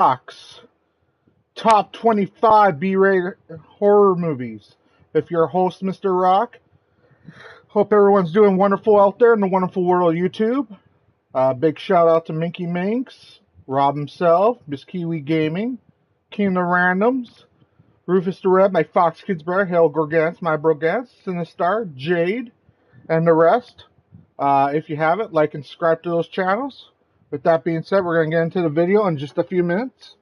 Fox Top 25 B-rated horror movies. If you're a host, Mr. Rock, hope everyone's doing wonderful out there in the wonderful world of YouTube. Big shout out to Minky Minx, Rob himself, Miss Kiwi Gaming, King of the Randoms, Rufus the Red, my Fox Kids brother, Hail Gorgans, my Brogans, Sinistar, Jade, and the rest. If you haven't, like and subscribe to those channels. With that being said, we're going to get into the video in just a few minutes.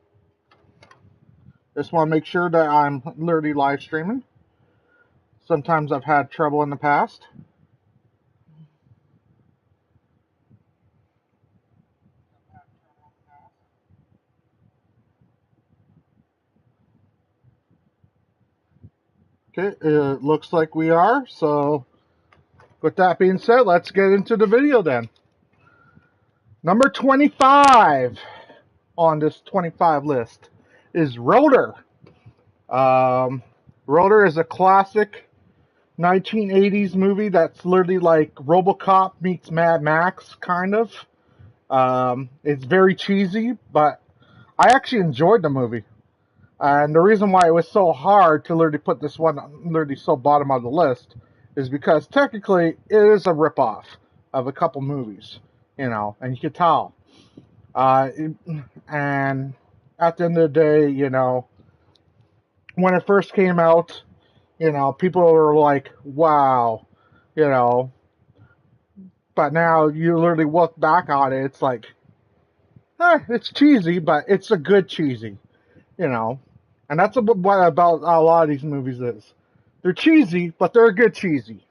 Just want to make sure that I'm literally live streaming. Sometimes I've had trouble in the past. Okay, it looks like we are. So, with that being said, let's get into the video then. Number 25 on this 25 list is Rotor. Rotor is a classic 1980s movie that's literally like RoboCop meets Mad Max, kind of. It's very cheesy, but I actually enjoyed the movie. And the reason why it was so hard to literally put this one literally so bottom of the list is because technically it is a ripoff of a couple movies, you know, and you could tell. And at the end of the day, you know, when it first came out, you know, people were like, wow, you know. But now you literally look back on it, it's like, it's cheesy, but it's a good cheesy, you know. And that's what about a lot of these movies is. They're cheesy, but they're a good cheesy.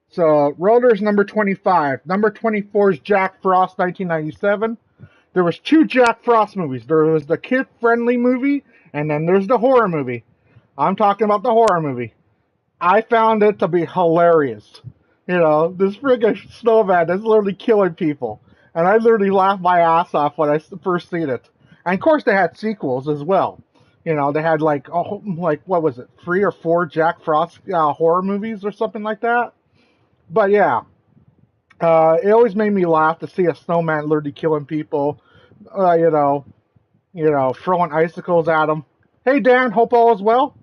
So, Rotor's number 25. Number 24 is Jack Frost, 1997. There was two Jack Frost movies. There was the kid-friendly movie, and then there's the horror movie. I'm talking about the horror movie. I found it to be hilarious. You know, this friggin' snowman that's literally killing people. And I literally laughed my ass off when I first seen it. And of course they had sequels as well. You know, they had like what was it, 3 or 4 Jack Frost horror movies or something like that. But yeah, it always made me laugh to see a snowman literally killing people. Throwing icicles at them. Hey Dan, hope all is well.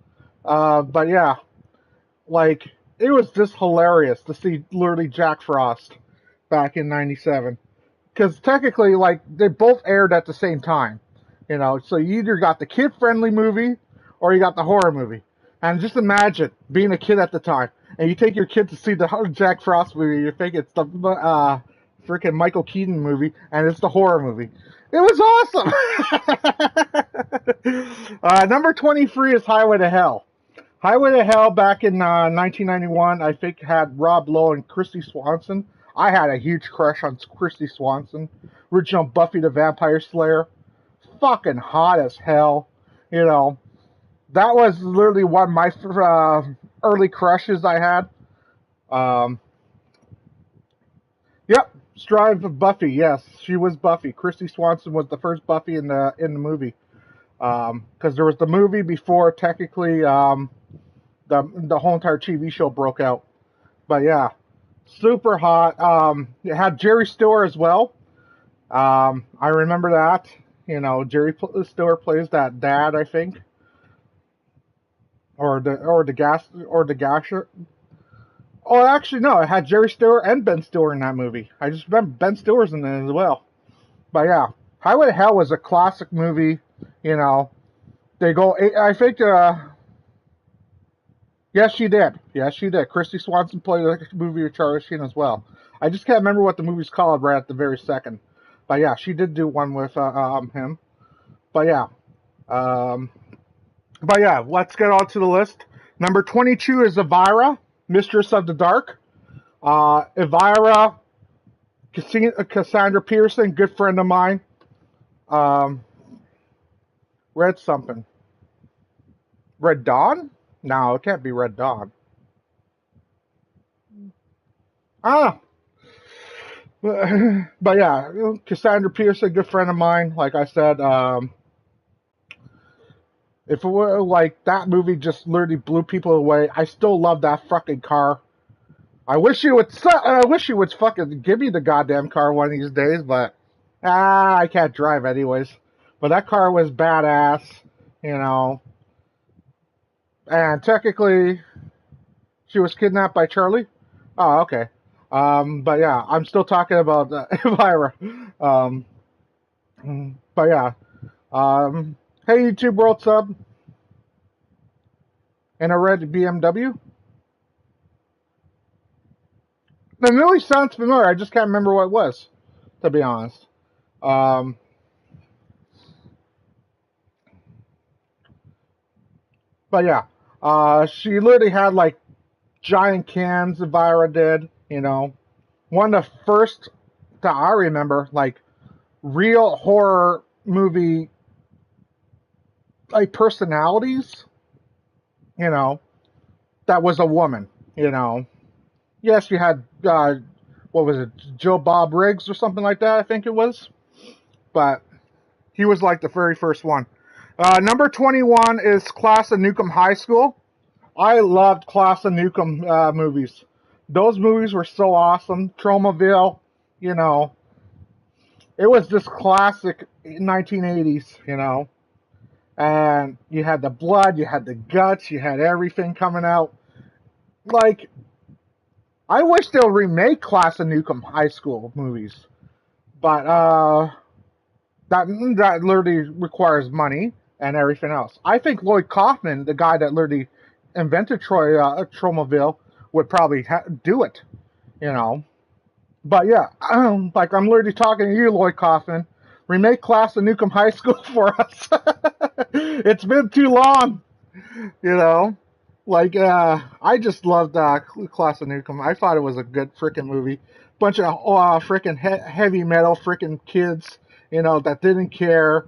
But yeah, like it was just hilarious to see literally Jack Frost back in '97. Because technically, like they both aired at the same time. You know, so you either got the kid-friendly movie or you got the horror movie. And just imagine being a kid at the time, and you take your kid to see the Jack Frost movie. You think it's the freaking Michael Keaton movie, and it's the horror movie. It was awesome. Number 23 is Highway to Hell. Highway to Hell back in 1991, I think had Rob Lowe and Kristy Swanson. I had a huge crush on Kristy Swanson, original Buffy the Vampire Slayer. Fucking hot as hell, you know. That was literally one of my early crushes I had. Yep, Strive of Buffy. Yes, she was Buffy. Kristy Swanson was the first Buffy in the movie. Because there was the movie before technically the whole entire TV show broke out. But yeah, super hot. It had Jerry Stiller as well. I remember that. You know, Jerry Stiller plays that dad, I think, or the gasher. Oh, actually, no, it had Jerry Stiller and Ben Stiller in that movie. I just remember Ben Stiller's in it as well. But yeah, Highway to Hell was a classic movie. You know, they go. I think. Yes, she did. Yes, she did. Kristy Swanson played the movie with Charlie Sheen as well. I just can't remember what the movie's called right at the very second. But yeah, she did do one with him. But yeah. Let's get on to the list. Number 22 is Elvira, Mistress of the Dark. Elvira, Cassandra Pearson, good friend of mine. Red something. Red Dawn? No, it can't be Red Dawn. But yeah, Cassandra Pearson, good friend of mine. Like I said, if it were like that movie just literally blew people away, I still love that fucking car. I wish you would. I wish you would fucking give me the goddamn car one of these days, but I can't drive anyways. but that car was badass, you know. And technically, she was kidnapped by Charlie. Oh, okay. But yeah, I'm still talking about Elvira. Um, but yeah. Hey, YouTube World Sub and a red BMW. The movie sounds familiar. I just can't remember what it was, to be honest. Um, but yeah, she literally had like giant cans. Elvira did, you know, one of the first that I remember, like real horror movie like personalities, you know, that was a woman, you know. Yes, you had what was it, Joe Bob Riggs or something like that, I think it was, but he was like the very first one. Number 21 is Class of Nukem High School. I loved Class of Nukem movies. Those movies were so awesome. Tromaville, you know, it was this classic 1980s, you know. And you had the blood, you had the guts, you had everything coming out. Like, I wish they'll remake Class of Nukem High School movies, but that literally requires money and everything else. I think Lloyd Kaufman, the guy that literally invented Tromaville, would probably do it, you know. But yeah, like I'm literally talking to you, Lloyd Kaufman. Remake Class of Nukem High School for us. It's been too long, you know. Like, I just loved Class of Nukem. I thought it was a good freaking movie. Bunch of freaking heavy metal freaking kids, you know, that didn't care,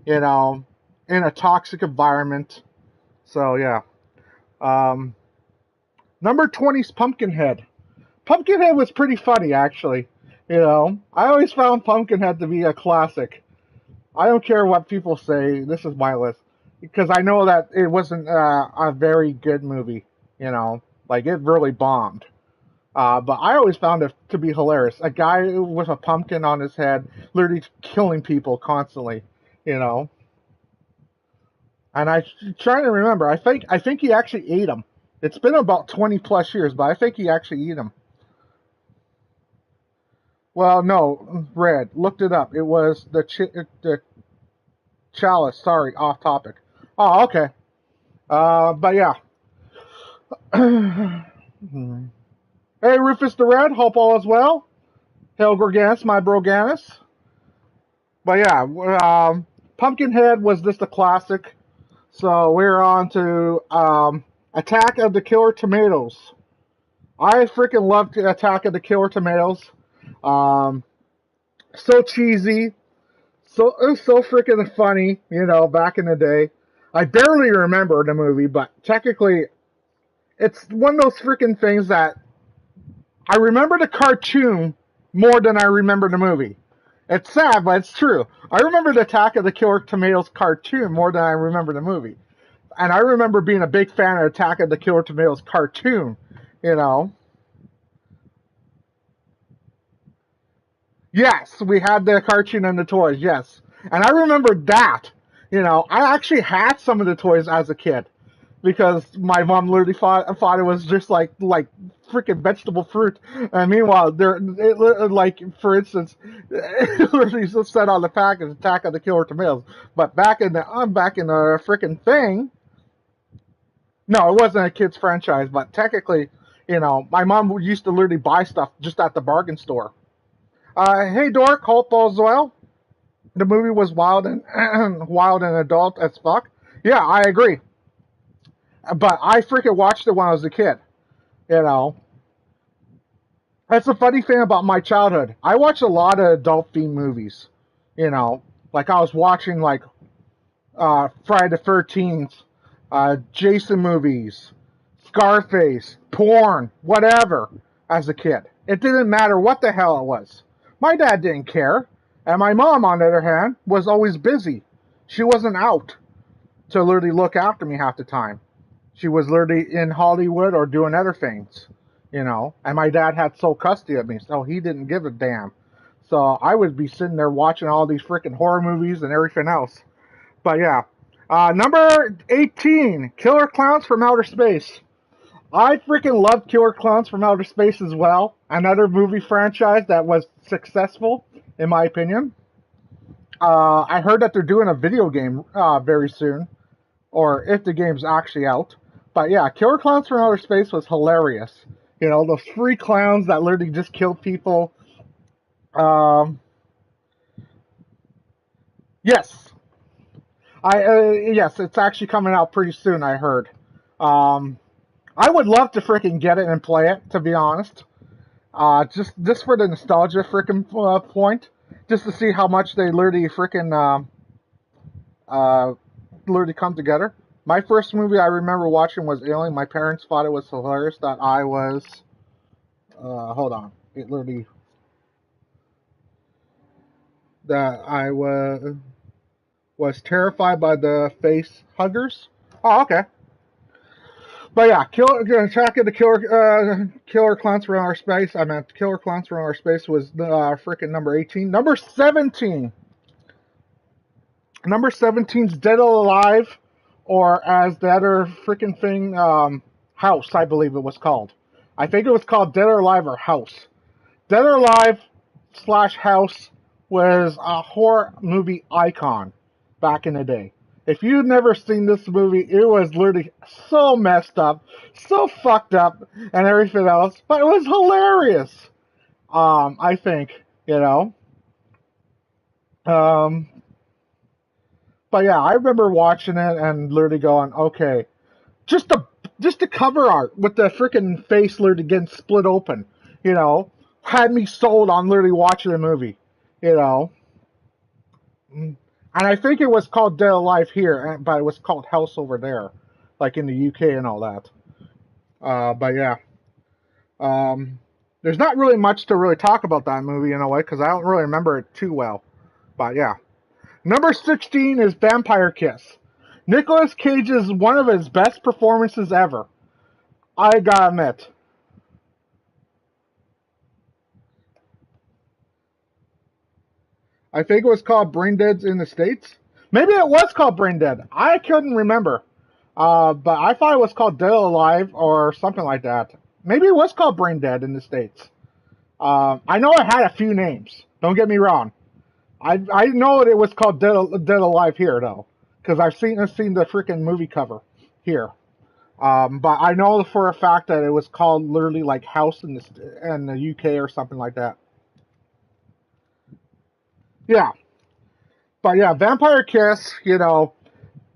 you know, in a toxic environment. So, yeah. Um, Number 20 is Pumpkinhead. Pumpkinhead was pretty funny, actually. You know, I always found Pumpkinhead to be a classic. I don't care what people say. This is my list because I know that it wasn't a very good movie. You know, like it really bombed. But I always found it to be hilarious. A guy with a pumpkin on his head, literally killing people constantly. You know, and I'm trying to remember. I think he actually ate him. It's been about 20 plus years, but I think he actually ate him. Well, no, Red. Looked it up. It was the chalice. Sorry, off topic. Oh, okay. But yeah. Hey, Rufus the Red. Hope all is well. Hail Gorganis, my broganis. But yeah, Pumpkinhead was just a classic. So we're on to Attack of the Killer Tomatoes. I freaking loved Attack of the Killer Tomatoes. Um, so cheesy, so it was so freaking funny, you know, back in the day. I barely remember the movie, but technically, it's one of those freaking things that I remember the cartoon more than I remember the movie. It's sad, but it's true. I remember the Attack of the Killer Tomatoes cartoon more than I remember the movie. And I remember being a big fan of Attack of the Killer Tomatoes cartoon, you know. Yes, we had the cartoon and the toys, yes. And I remember that. You know, I actually had some of the toys as a kid because my mom literally thought it was just like freaking vegetable fruit. And meanwhile, like for instance, it literally just said on the package "Attack of the Killer Tomatoes." But back in the freaking thing. No, it wasn't a kids franchise, but technically, you know, my mom used to literally buy stuff just at the bargain store. Hey Dork, hope all's well. The movie was wild and wild and adult as fuck. Yeah, I agree. But I freaking watched it when I was a kid. You know, that's the funny thing about my childhood. I watched a lot of adult themed movies. You know, like I was watching like Friday the 13th, Jason movies, Scarface, porn, whatever. As a kid, it didn't matter what the hell it was. My dad didn't care, and my mom, on the other hand, was always busy. She wasn't out to literally look after me half the time. She was literally in Hollywood or doing other things, you know. And my dad had sole custody of me, so he didn't give a damn. So I would be sitting there watching all these freaking horror movies and everything else. But yeah. Number 18, Killer Clowns from Outer Space. I freaking love Killer Clowns from Outer Space as well. Another movie franchise that was successful, in my opinion. I heard that they're doing a video game very soon, or if the game's actually out. But yeah, Killer Clowns from Outer Space was hilarious. You know, those free clowns that literally just killed people. Um, yes, yes, it's actually coming out pretty soon. I heard. Um, I would love to freaking get it and play it. To be honest, just for the nostalgia freaking point, just to see how much they literally freaking literally come together. My first movie I remember watching was Alien. My parents thought it was hilarious that I was. Hold on, it literally that I was terrified by the face huggers. Oh, okay. But yeah, Attack of the Killer Clowns from Outer Space. I meant Killer Clowns from Outer Space was freaking number 18. Number 17. Number 17's Dead or Alive, or as the other freaking thing, House, I believe it was called. I think it was called Dead or Alive or House. Dead or Alive / House was a horror movie icon back in the day. If you've never seen this movie, it was literally so messed up, so fucked up, and everything else, but it was hilarious. I think, you know. Um, but yeah, I remember watching it and literally going, okay, just the cover art with the freaking face literally getting split open, you know, had me sold on literally watching the movie, you know. And I think it was called Dead Alive here, but it was called House over there, like in the UK and all that. But yeah, there's not really much to really talk about that movie in a way because I don't really remember it too well. But yeah, number 16 is Vampire Kiss. Nicolas Cage is one of his best performances ever. I gotta admit. I think it was called Brain Dead in the States. Maybe it was called Brain Dead. I couldn't remember. But I thought it was called Dead Alive or something like that. Maybe it was called Brain Dead in the States. I know it had a few names. Don't get me wrong. I know it was called Dead Alive here, though. Because I've seen the freaking movie cover here. But I know for a fact that it was called literally like House in the UK or something like that. Yeah. But yeah, Vampire Kiss, you know,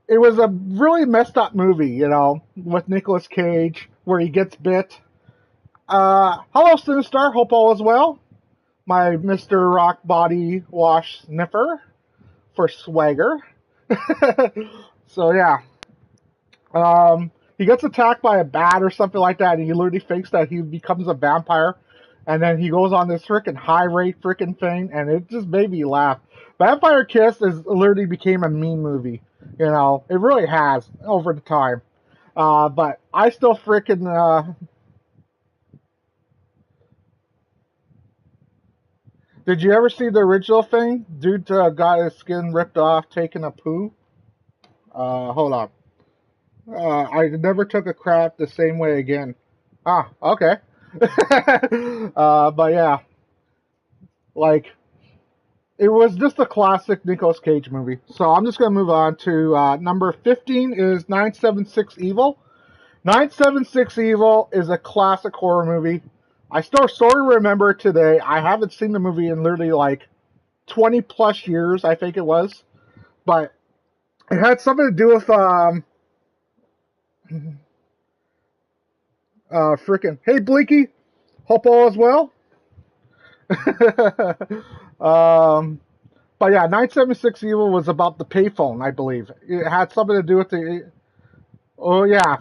it was a really messed up movie, you know, with Nicolas Cage, where he gets bit. Hello, Sinistar. Hope all is well. My Mr. Rock Body Wash Sniffer for swagger. So yeah. He gets attacked by a bat or something like that, and he literally thinks that he becomes a vampire. And then he goes on this freaking high rate freaking thing, and it just made me laugh. Vampire Kiss literally became a meme movie. You know, it really has over the time. But I still freaking. Did you ever see the original thing? Dude got his skin ripped off taking a poo. Hold on. I never took a crap the same way again. Ah, okay. But yeah, like it was just a classic Nicolas Cage movie. So I'm just gonna move on to number 15 is 976 Evil. 976 Evil is a classic horror movie. I still sort of remember it today. I haven't seen the movie in literally like 20 plus years, I think it was, but it had something to do with freaking hey Bleaky, hope all is well. um, but yeah, 976 Evil was about the payphone, I believe. It had something to do with the. Oh yeah,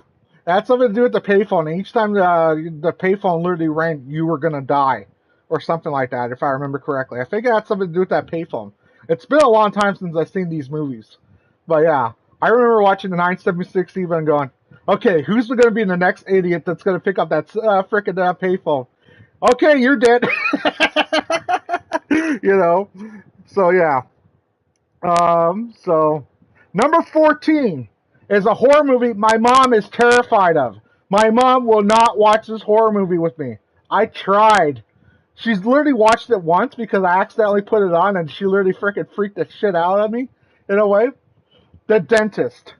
it had something to do with the payphone. Each time the payphone literally rang, you were gonna die, or something like that, if I remember correctly. I think it had something to do with that payphone. It's been a long time since I've seen these movies, but yeah, I remember watching the 976 Evil and going, okay, who's going to be the next idiot that's going to pick up that frickin' payphone? Okay, you're dead. You you know. So yeah. So number 14 is a horror movie my mom is terrified of. My mom will not watch this horror movie with me. I tried. She's literally watched it once because I accidentally put it on and she literally freaking freaked the shit out of me in a way. The Dentist.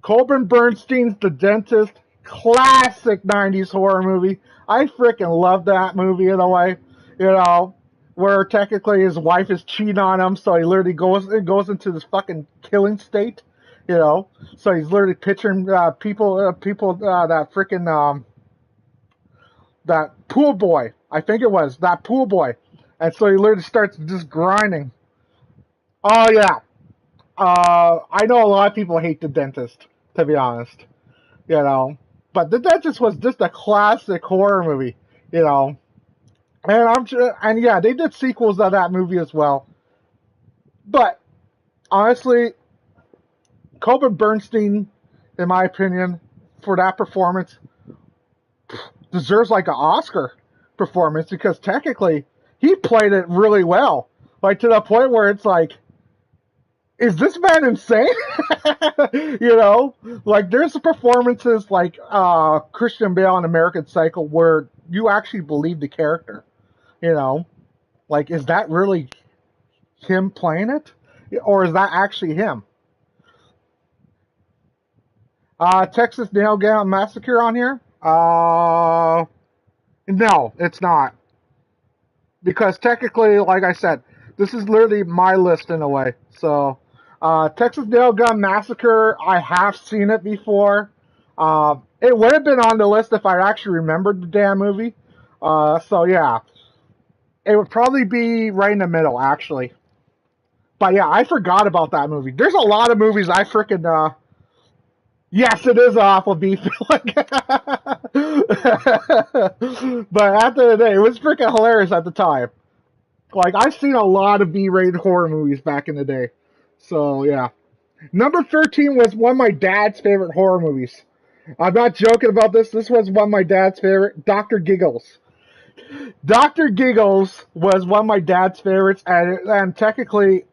Colburn Bernstein's The Dentist. Classic 90s horror movie. I freaking love that movie in a way. You know, where technically his wife is cheating on him, so he literally goes into this fucking killing state. You know, so he's literally picturing people that freaking that pool boy. I think it was that pool boy, and so he literally starts just grinding. Oh yeah, I know a lot of people hate The Dentist, to be honest. You know, but The Dentist was just a classic horror movie. You know, and yeah, they did sequels of that movie as well. But honestly, Colin Bernstein, in my opinion, for that performance, deserves like an Oscar performance because technically he played it really well, like to the point where it's like, is this man insane? You know, like there's performances like Christian Bale in American Psycho where you actually believe the character. You know, like is that really him playing it, or is that actually him? Texas Nail Gun Massacre on here? No, it's not. Because technically, like I said, this is literally my list in a way. So, Texas Nail Gun Massacre, I have seen it before. It would have been on the list if I actually remembered the damn movie. So yeah, it would probably be right in the middle, actually. But yeah, I forgot about that movie. There's a lot of movies I freaking yes, it is awful beef. But at the end of the day, it was freaking hilarious at the time. Like I've seen a lot of B-rated horror movies back in the day. So yeah. Number 13 was one of my dad's favorite horror movies. I'm not joking about this. This was one of my dad's favorite. Dr. Giggles. Dr. Giggles was one of my dad's favorites, and technically,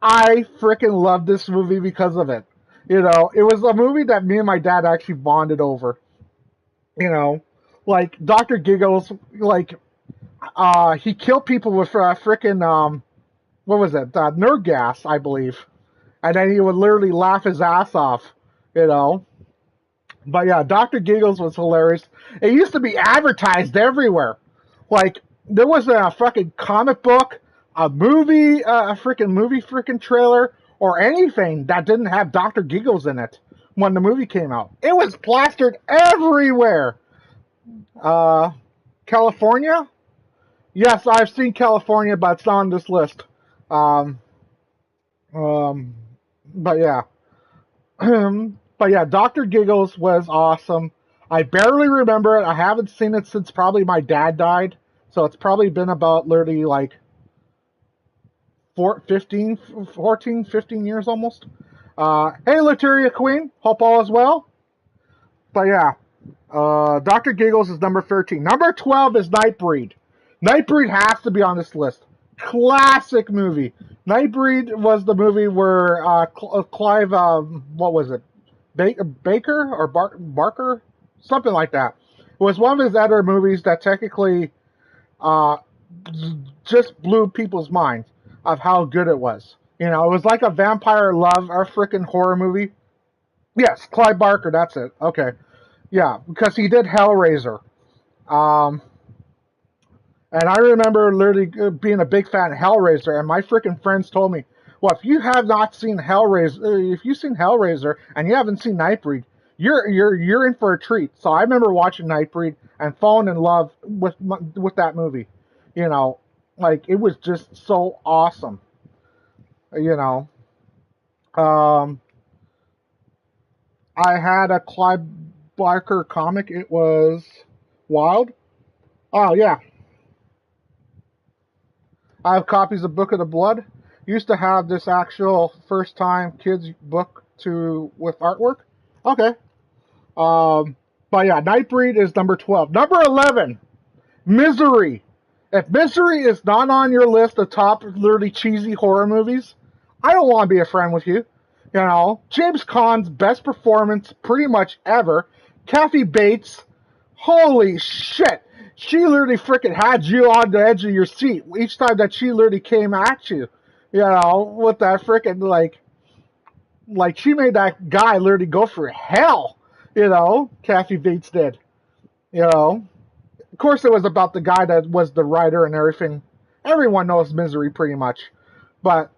I freaking love this movie because of it. You know, it was a movie that me and my dad actually bonded over. You know, like Dr. Giggles, like he killed people with freaking what was it? Nerd gas, I believe, and then he would literally laugh his ass off. You know, but yeah, Dr. Giggles was hilarious. It used to be advertised everywhere. Like there was a fucking comic book, a movie, a freaking movie, freaking trailer, or anything that didn't have Dr. Giggles in it when the movie came out. It was plastered everywhere. Uh, California? Yes, I've seen California, but it's not on this list. Um, um, but yeah. But yeah, Dr. Giggles was awesome. I barely remember it. I haven't seen it since probably my dad died. So it's probably been about literally like 15, 14, 15 years almost. Hey, Lateria Queen. Hope all is well. But yeah, Dr. Giggles is number 13. Number 12 is Nightbreed. Nightbreed has to be on this list. Classic movie. Nightbreed was the movie where Clive, what was it? Baker or Barker? Something like that. It was one of his other movies that technically uh, just blew people's minds of how good it was. You know, it was like a vampire love or freaking horror movie. Yes, Clive Barker, that's it. Okay. Yeah, because he did Hellraiser. Um, and I remember literally being a big fan of Hellraiser, and my freaking friends told me, well, if you have not seen Hellraiser, if you've seen Hellraiser and you haven't seen Nightbreed, you're in for a treat. So I remember watching Nightbreed and falling in love with that movie. You know, like it was just so awesome. You know, um, I had a Clive Barker comic. It was Wild. Oh yeah, I have copies of Book of the Blood. Used to have this actual first time kids book to with artwork. Okay. But yeah, Nightbreed is number 12. Number 11, Misery. If Misery is not on your list of top literally cheesy horror movies, I don't want to be a friend with you. You know, James Caan's best performance pretty much ever. Kathy Bates, holy shit. She literally freaking had you on the edge of your seat each time that she literally came at you. You know, with that freaking, like she made that guy literally go for hell. You know, Kathy Bates did. You know, of course, it was about the guy that was the writer and everything. Everyone knows Misery pretty much. But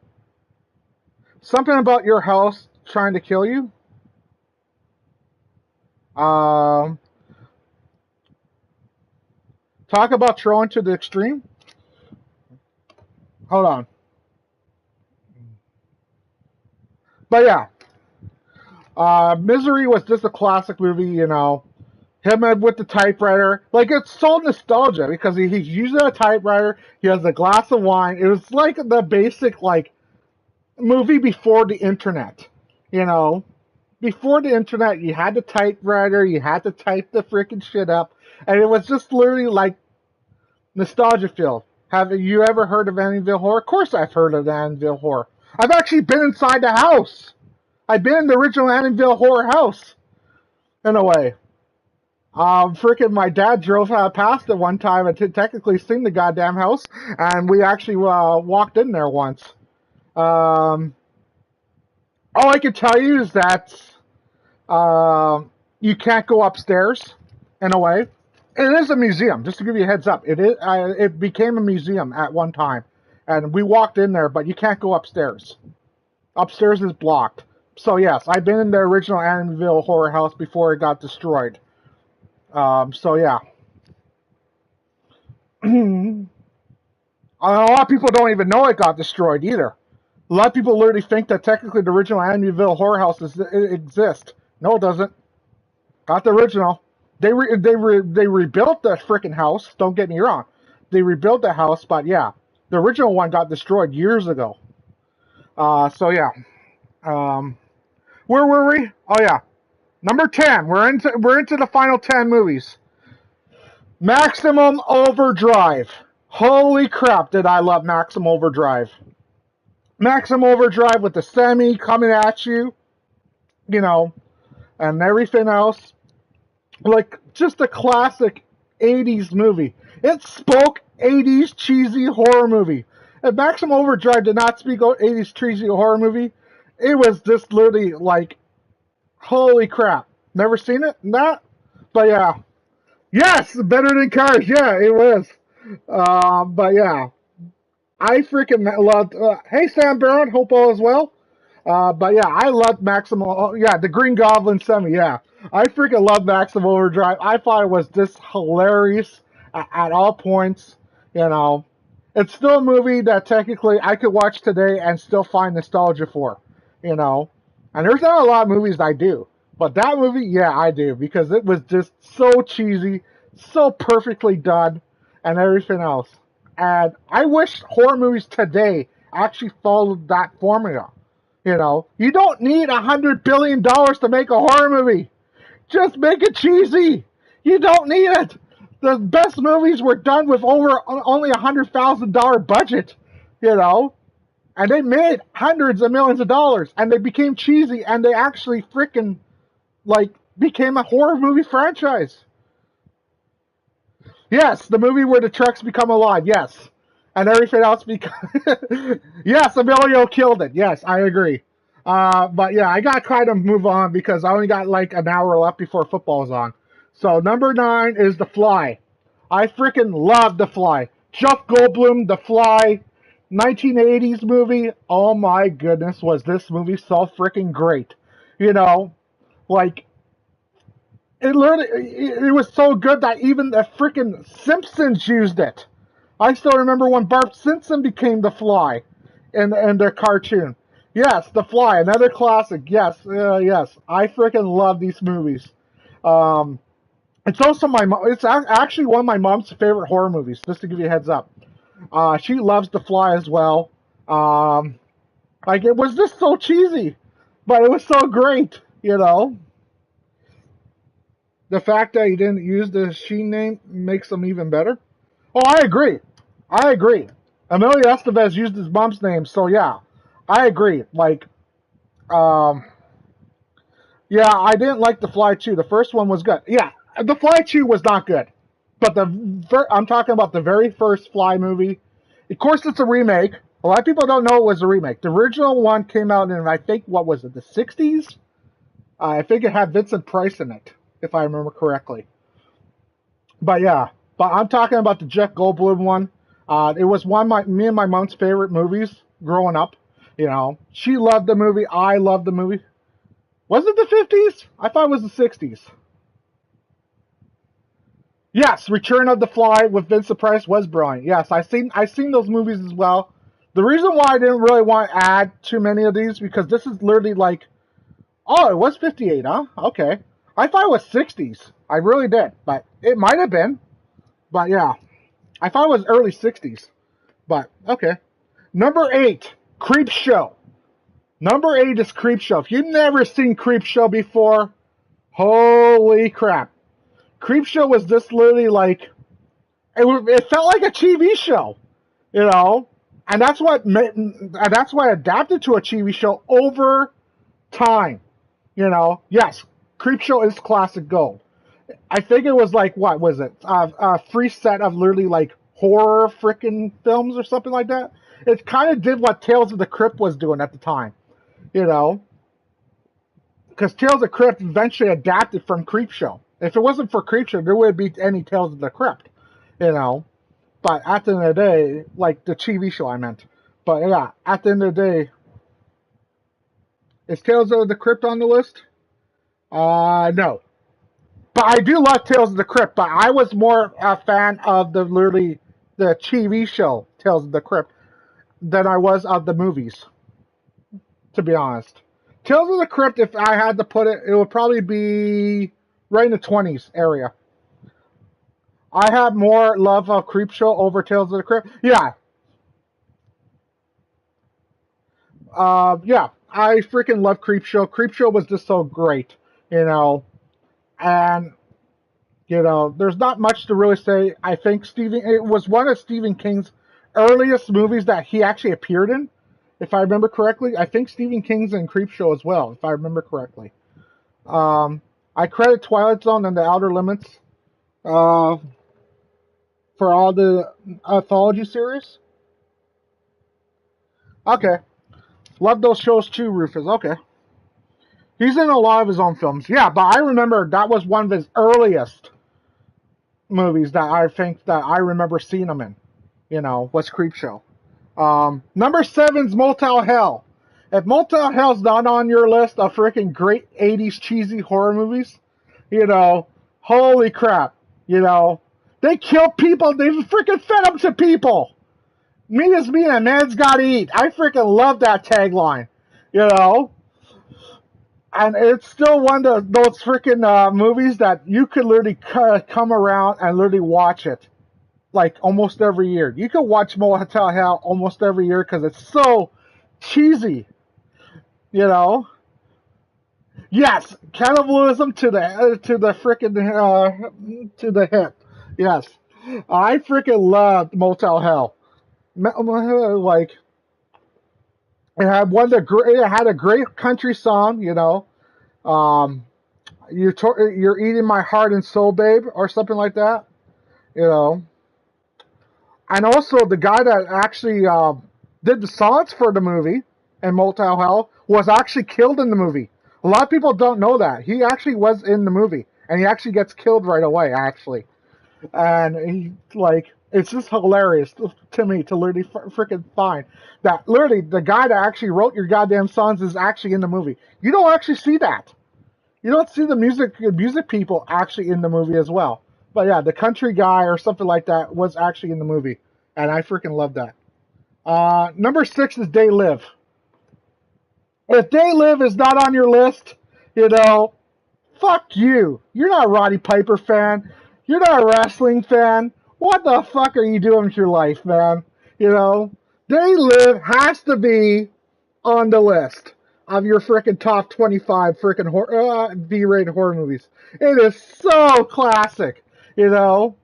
something about your house trying to kill you. Um, Talk about throwing to the extreme. Hold on. But yeah, Misery was just a classic movie, you know. Him with the typewriter. Like, it's so nostalgia because he's using a typewriter. He has a glass of wine. It was like the basic, like, movie before the internet. You know? Before the internet, you had the typewriter. You had to type the freaking shit up. And it was just literally, like, nostalgia filled. Have you ever heard of Amityville Horror? Of course I've heard of Amityville Horror. I've actually been inside the house. I've been in the original Amityville Horror house. In a way. Freaking my dad drove past it one time and technically seen the goddamn house, and we actually walked in there once. All I can tell you is that you can't go upstairs. In a way, it is a museum. Just to give you a heads up, it became a museum at one time, and we walked in there, but you can't go upstairs. Upstairs is blocked. So yes, I've been in the original Amityville Horror house before it got destroyed. So yeah. A lot of people don't even know it got destroyed either. A lot of people literally think that technically the original Amityville Horror House exists. No, it doesn't. Not the original. They rebuilt the freaking house. Don't get me wrong. They rebuilt the house, but yeah, the original one got destroyed years ago. So yeah. Where were we? Oh yeah. Number 10. We're into the final 10 movies. Maximum Overdrive. Holy crap, did I love Maximum Overdrive. Maximum Overdrive with the semi coming at you, you know, and everything else. Like, just a classic 80s movie. It spoke 80s cheesy horror movie. If Maximum Overdrive did not speak 80s cheesy horror movie, it was just literally like, holy crap. Never seen it? Not? But yeah. Yes! Better than Cars. Yeah, it was. But yeah. I freaking loved... hey, Sam Barron. Hope all is well. But yeah, I loved Maximum... Yeah, the Green Goblin semi, yeah. I freaking loved Maximum Overdrive. I thought it was just hilarious at all points. You know. It's still a movie that technically I could watch today and still find nostalgia for. You know. And there's not a lot of movies I do. But that movie, yeah, I do. Because it was just so cheesy, so perfectly done, and everything else. And I wish horror movies today actually followed that formula. You know, you don't need $100 billion to make a horror movie. Just make it cheesy. You don't need it. The best movies were done with only $100,000 budget. You know. And they made hundreds of millions of dollars, and they became cheesy, and they actually freaking, like, became a horror movie franchise. Yes, the movie where the trucks become alive, yes. And everything else yes, Emilio killed it, yes, I agree. But yeah, I got to kind of move on because I only got like an hour left before football's on. So number 9 is The Fly. I freaking love The Fly. Jeff Goldblum, The Fly, 1980s movie. Oh my goodness, was this movie so freaking great. You know, like, it was so good that even the freaking Simpsons used it. I still remember when Bart Simpson became The Fly in their cartoon. Yes, The Fly, another classic. Yes, yes. I freaking love these movies. It's also it's actually one of my mom's favorite horror movies, just to give you a heads up. She loves The Fly as well. Like, it was just so cheesy, but it was so great, you know. The fact that he didn't use the Sheen name makes them even better. Oh, I agree. I agree. Emilio Estevez used his mom's name, so yeah, I agree. Like, um, yeah, I didn't like The Fly 2. The first one was good. Yeah, The Fly 2 was not good. But I'm talking about the very first Fly movie. Of course, it's a remake. A lot of people don't know it was a remake. The original one came out in, I think, what was it, the 60s? I think it had Vincent Price in it, if I remember correctly. But yeah, but I'm talking about the Jeff Goldblum one. It was one of me and my mom's favorite movies growing up. You know, she loved the movie. I loved the movie. Was it the 50s? I thought it was the 60s. Yes, Return of the Fly with Vincent Price was brilliant. Yes, I seen those movies as well. The reason why I didn't really want to add too many of these because this is literally like, oh, it was 58, huh? Okay. I thought it was 60s. I really did, but it might have been. But yeah, I thought it was early 60s. But okay. Number 8, Creep Show. Number 8 is Creep Show. If you've never seen Creep Show before, holy crap. Creep Show was just literally like it felt like a TV show, you know, and that's what adapted to a TV show over time, you know. Yes, Creep Show is classic gold. I think it was like what was it? A free set of literally like horror freaking films or something like that. It kind of did what Tales of the Crypt was doing at the time, you know, because Tales of the Crypt eventually adapted from Creep Show. If it wasn't for Creep Show, there wouldn't be any Tales of the Crypt, you know. But at the end of the day, like the TV show I meant. But yeah, at the end of the day, is Tales of the Crypt on the list? No. But I do love Tales of the Crypt, but I was more a fan of the TV show Tales of the Crypt than I was of the movies, to be honest. Tales of the Crypt, if I had to put it, it would probably be right in the 20s area. I have more love of Creepshow over Tales of the Crypt. Yeah, yeah, I freaking love Creepshow. Creepshow was just so great, you know, and you know, there's not much to really say. I think it was one of Stephen King's earliest movies that he actually appeared in, if I remember correctly. I think Stephen King's in Creepshow as well, if I remember correctly. Um, I credit Twilight Zone and The Outer Limits uh, for all the anthology series. Okay, love those shows too, Rufus. Okay. He's in a lot of his own films. Yeah, but I remember that was one of his earliest movies that I think that I remember seeing him in. You know, was Creepshow. Number 7's Motel Hell. If Motel Hell's not on your list of freaking great 80s cheesy horror movies, you know, holy crap. You know, they kill people. They freaking fed them to people. Meat is meat and man's gotta eat. I freaking love that tagline. You know, and it's still one of those freaking movies that you could literally come around and literally watch it like almost every year. You could watch Motel Hell almost every year because it's so cheesy, you know. Yes, cannibalism to the freaking to the hip. Yes, I freaking loved Motel Hell. Like it had a great country song, you know. Um, you're eating my heart and soul, babe, or something like that. You know, and also the guy that actually did the songs for the movie and Motel Hell was actually killed in the movie. A lot of people don't know that he actually was in the movie, and he actually gets killed right away. Actually, and he like it's just hilarious to me to literally freaking find that literally the guy that actually wrote your goddamn songs is actually in the movie. You don't actually see that. You don't see the music people actually in the movie as well. But yeah, the country guy or something like that was actually in the movie, and I freaking love that. Number 6 is They Live. If They Live is not on your list, you know, fuck you. You're not a Roddy Piper fan. You're not a wrestling fan. What the fuck are you doing with your life, man? You know, They Live has to be on the list of your freaking top 25 freaking V-rated horror movies. It is so classic, you know.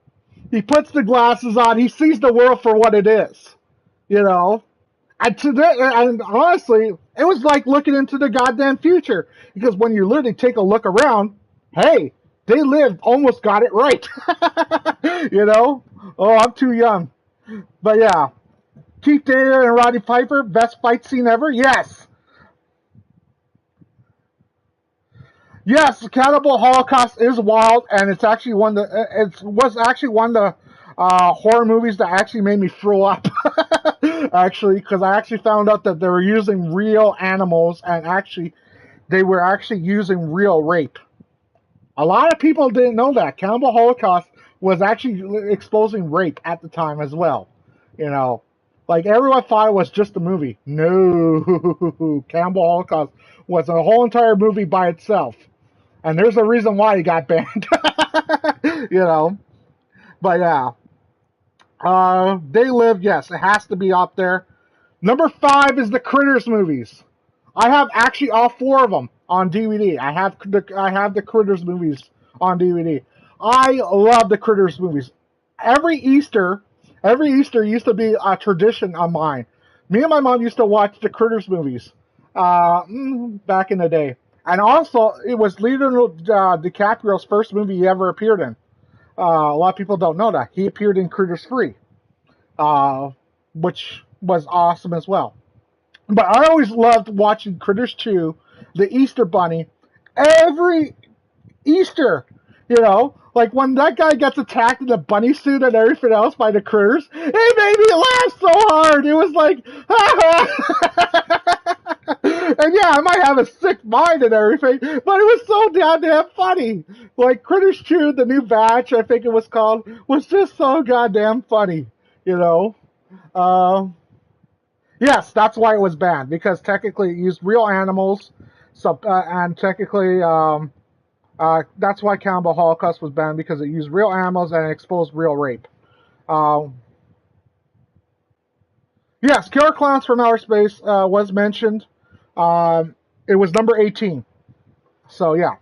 He puts the glasses on. He sees the world for what it is. You know? And honestly, it was like looking into the goddamn future. Because when you literally take a look around, hey, they lived, almost got it right. You know? Oh, I'm too young. But yeah. Keith David and Roddy Piper, best fight scene ever? Yes. Yes, Cannibal Holocaust is wild, and it's actually it was actually one of the horror movies that actually made me throw up. Actually, because I actually found out that they were using real animals, and actually, they were actually using real rape. A lot of people didn't know that Cannibal Holocaust was actually exposing rape at the time as well. You know, like everyone thought it was just a movie. No, Cannibal Holocaust was a whole entire movie by itself. And there's a reason why he got banned. You know. But yeah. They Live, yes, it has to be up there. Number 5 is the Critters movies. I have actually all 4 of them on DVD. I have the Critters movies on DVD. I love the Critters movies. Every Easter used to be a tradition of mine. Me and my mom used to watch the Critters movies back in the day. And also, it was Leonardo DiCaprio's first movie he ever appeared in. A lot of people don't know that. He appeared in Critters 3, which was awesome as well. But I always loved watching Critters 2, the Easter Bunny, every Easter. You know, like when that guy gets attacked in the bunny suit and everything else by the critters, it made me laugh so hard. It was like, and yeah, I might have a sick mind and everything, but it was so goddamn funny. Like Critters 2, the new batch, I think it was called, was just so goddamn funny. You know, yes, that's why it was banned, because technically it used real animals, so and technically. That's why Cannibal Holocaust was banned, because it used real animals and it exposed real rape. Yes, Killer Clowns from Outer Space was mentioned. It was number 18. So yeah.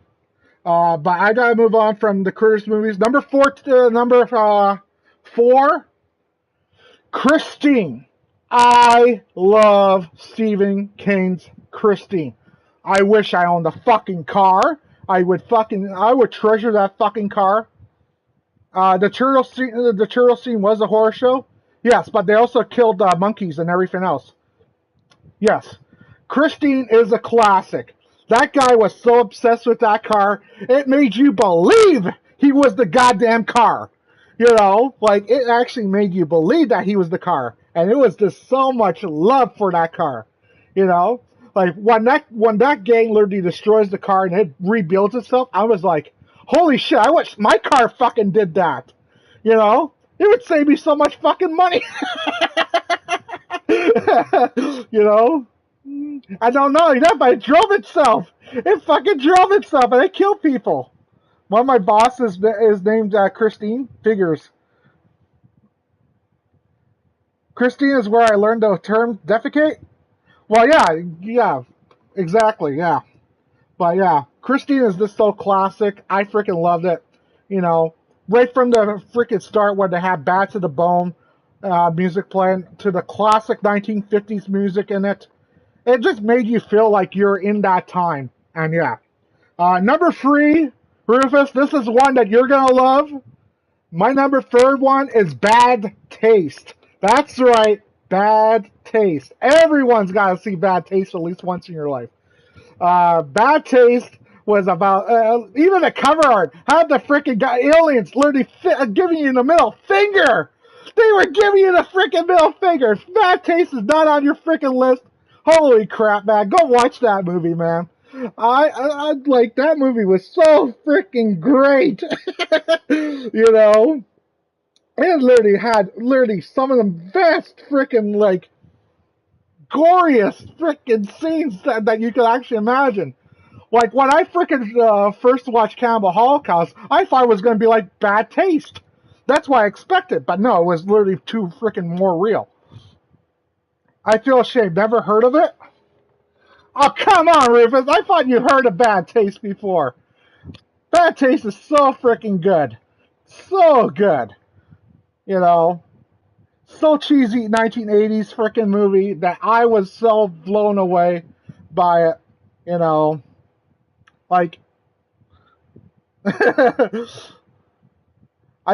But I gotta move on from the Critters movies. Number 4, Christine. I love Stephen King's Christine. I wish I owned a fucking car. I would treasure that fucking car. The turtle scene was a horror show. Yes, but they also killed monkeys and everything else. Yes. Christine is a classic. That guy was so obsessed with that car, it made you believe he was the goddamn car. You know, like it actually made you believe that he was the car. And it was just so much love for that car. You know? Like when that gang literally destroys the car and it rebuilds itself, I was like, holy shit, I wish my car fucking did that. You know? It would save me so much fucking money. You know? I don't know that, but it drove itself. It fucking drove itself and it killed people. One of my bosses is named Christine. Figures. Christine is where I learned the term defecate. Well, yeah, exactly, yeah. But yeah, Christine is just so classic. I freaking loved it. You know, right from the freaking start where they had Bad to the Bone music playing to the classic 1950s music in it. It just made you feel like you're in that time. And yeah. Number 3, Rufus, this is one that you're going to love. My number 3rd one is Bad Taste. That's right, Bad Taste. Everyone's got to see Bad Taste at least once in your life. Bad Taste was about, even the cover art had the freaking aliens literally giving you the middle finger. They were giving you the freaking middle finger. Bad Taste is not on your freaking list. Holy crap, man. Go watch that movie, man. I like, that movie was so freaking great. You know? It literally had some of the best freaking, like, goriest freaking scenes that you could actually imagine. Like, when I freaking first watched Cannibal Holocaust, I thought it was going to be like Bad Taste. That's what I expected, but no, it was literally too freaking more real. I feel ashamed. Never heard of it? Oh, come on, Rufus. I thought you heard of Bad Taste before. Bad Taste is so freaking good. So good. You know, so cheesy 1980s freaking movie that I was so blown away by it. You know, like I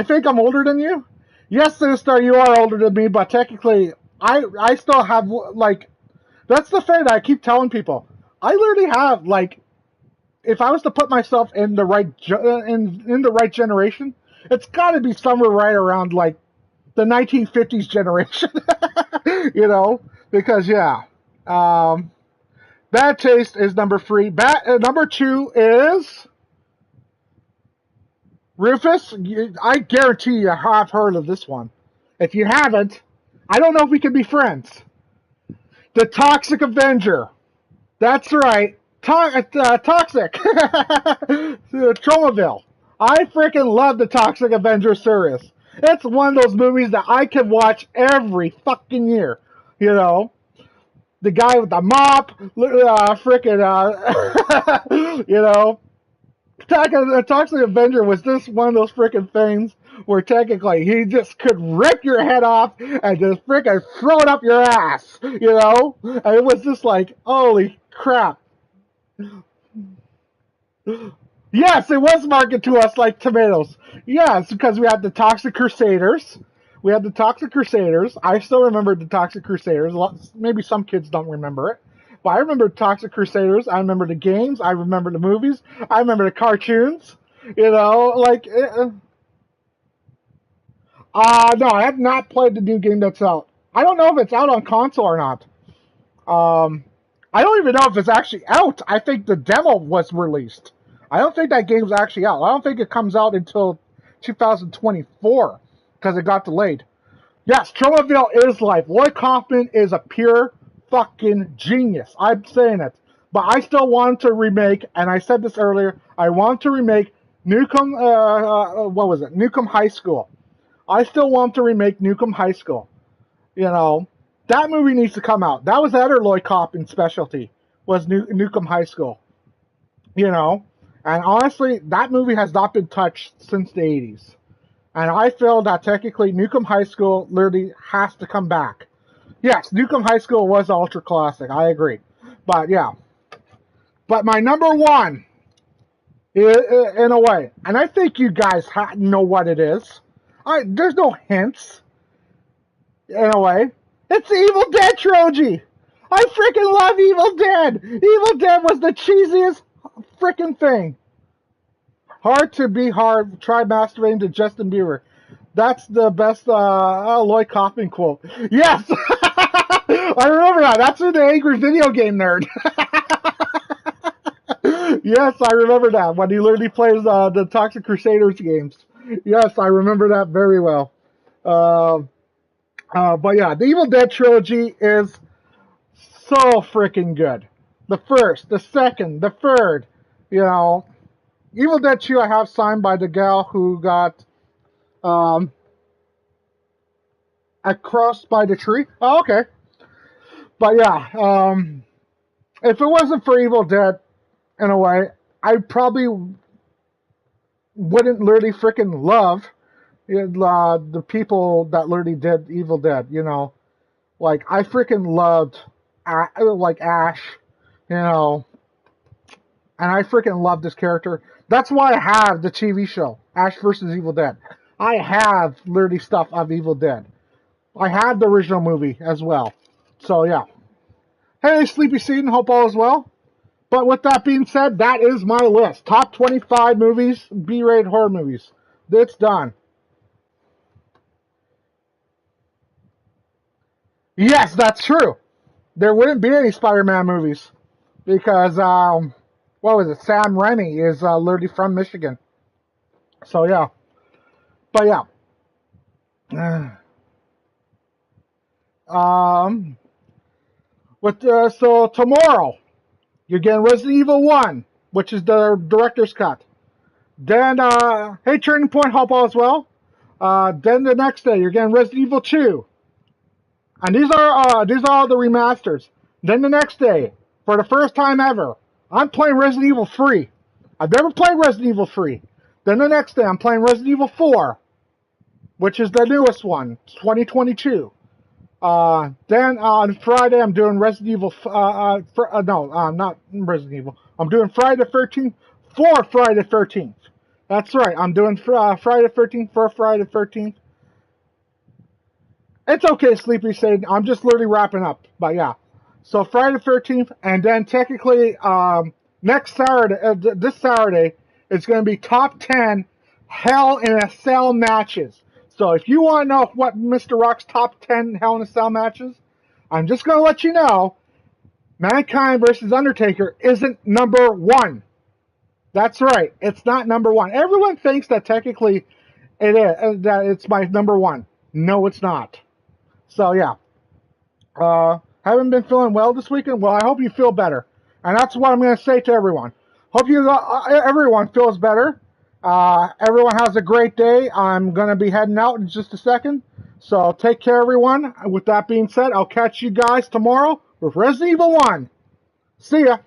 think I'm older than you. Yes, sister, you are older than me, but technically, I still have like that's the thing that I keep telling people. I literally have like if I was to put myself in the in the right generation, it's got to be somewhere right around like the 1950s generation. You know, because yeah, um, Bad Taste is number three. Number two is Rufus. I guarantee you have heard of this one. If you haven't, I don't know if we can be friends. The Toxic Avenger. That's right. Toxic. Tromaville. I freaking love the Toxic Avenger series. It's one of those movies that I can watch every fucking year. You know, the guy with the mop, freaking, you know, Toxic Avenger was just one of those freaking things where technically he just could rip your head off and just freaking throw it up your ass, you know? And it was just like, holy crap. Yes, it was marketed to us like tomatoes. Yes, because we had the Toxic Crusaders. We had the Toxic Crusaders. I still remember the Toxic Crusaders. Maybe some kids don't remember it. But I remember Toxic Crusaders. I remember the games. I remember the movies. I remember the cartoons. You know, like, no, I have not played the new game that's out. I don't know if it's out on console or not. Um, I don't even know if it's actually out. I think the demo was released. I don't think that game's actually out. I don't think it comes out until 2024 because it got delayed. Yes, Tromaville is life. Lloyd Kaufman is a pure fucking genius. I'm saying it. But I still want to remake, and I said this earlier, I want to remake Nukem, what was it? Nukem High School. I still want to remake Nukem High School. You know, that movie needs to come out. That was the other Lloyd Kaufman specialty, was Nukem High School. You know, and honestly, that movie has not been touched since the 80s. And I feel that technically Nukem High School literally has to come back. Yes, Nukem High School was ultra classic. I agree. But yeah. But my number one, in a way, and I think you guys know what it is. There's no hints, in a way. It's the Evil Dead trilogy. I freaking love Evil Dead. Evil Dead was the cheesiest freaking thing. Hard to be hard. Try masturbating to Justin Bieber. That's the best Lloyd Kaufman quote. Yes! I remember that. That's in the Angry Video Game Nerd. Yes, I remember that. When he literally plays the Toxic Crusaders games. Yes, I remember that very well. But yeah, the Evil Dead trilogy is so freaking good. The first, the second, the third, you know. Evil Dead 2 I have signed by the gal who got Crossed by the Tree. Oh, okay. But yeah, if it wasn't for Evil Dead, in a way, I probably wouldn't literally freaking love the people that literally did Evil Dead, you know. Like, I freaking loved, like, Ash, you know, and I freaking love this character. That's why I have the TV show, Ash vs. Evil Dead. I have literally stuff of Evil Dead. I had the original movie as well. So, yeah. Hey, Sleepy Seaton, hope all is well. But with that being said, that is my list. Top 25 movies, B-rated horror movies. It's done. Yes, that's true. There wouldn't be any Spider-Man movies. Because, what was it? Sam Raimi is literally from Michigan. So, yeah. But, yeah. So, tomorrow, you're getting Resident Evil 1, which is the director's cut. Then, hey, Turning Point, hope all as well. Then the next day, you're getting Resident Evil 2. And these are all the remasters. Then the next day, for the first time ever, I'm playing Resident Evil 3. I've never played Resident Evil 3. Then the next day, I'm playing Resident Evil 4. which is the newest one, 2022. Then on Friday, I'm doing Resident Evil. No, not Resident Evil. I'm doing Friday the 13th for Friday the 13th. That's right. I'm doing Friday the 13th for Friday the 13th. It's okay, Sleepy Satan. I'm just literally wrapping up. But yeah. So Friday the 13th, and then technically next Saturday, this Saturday, it's going to be top 10 Hell in a Cell matches. So if you want to know what Mr. Rock's top 10 Hell in a Cell matches, I'm just going to let you know, Mankind versus Undertaker isn't number one. That's right. It's not number one. Everyone thinks that technically it is, that it's my number one. No, it's not. So yeah. Haven't been feeling well this weekend? Well, I hope you feel better. And that's what I'm going to say to everyone. Hope everyone feels better. Everyone has a great day. I'm going to be heading out in just a second. So take care, everyone. With that being said, I'll catch you guys tomorrow with Resident Evil 1. See ya.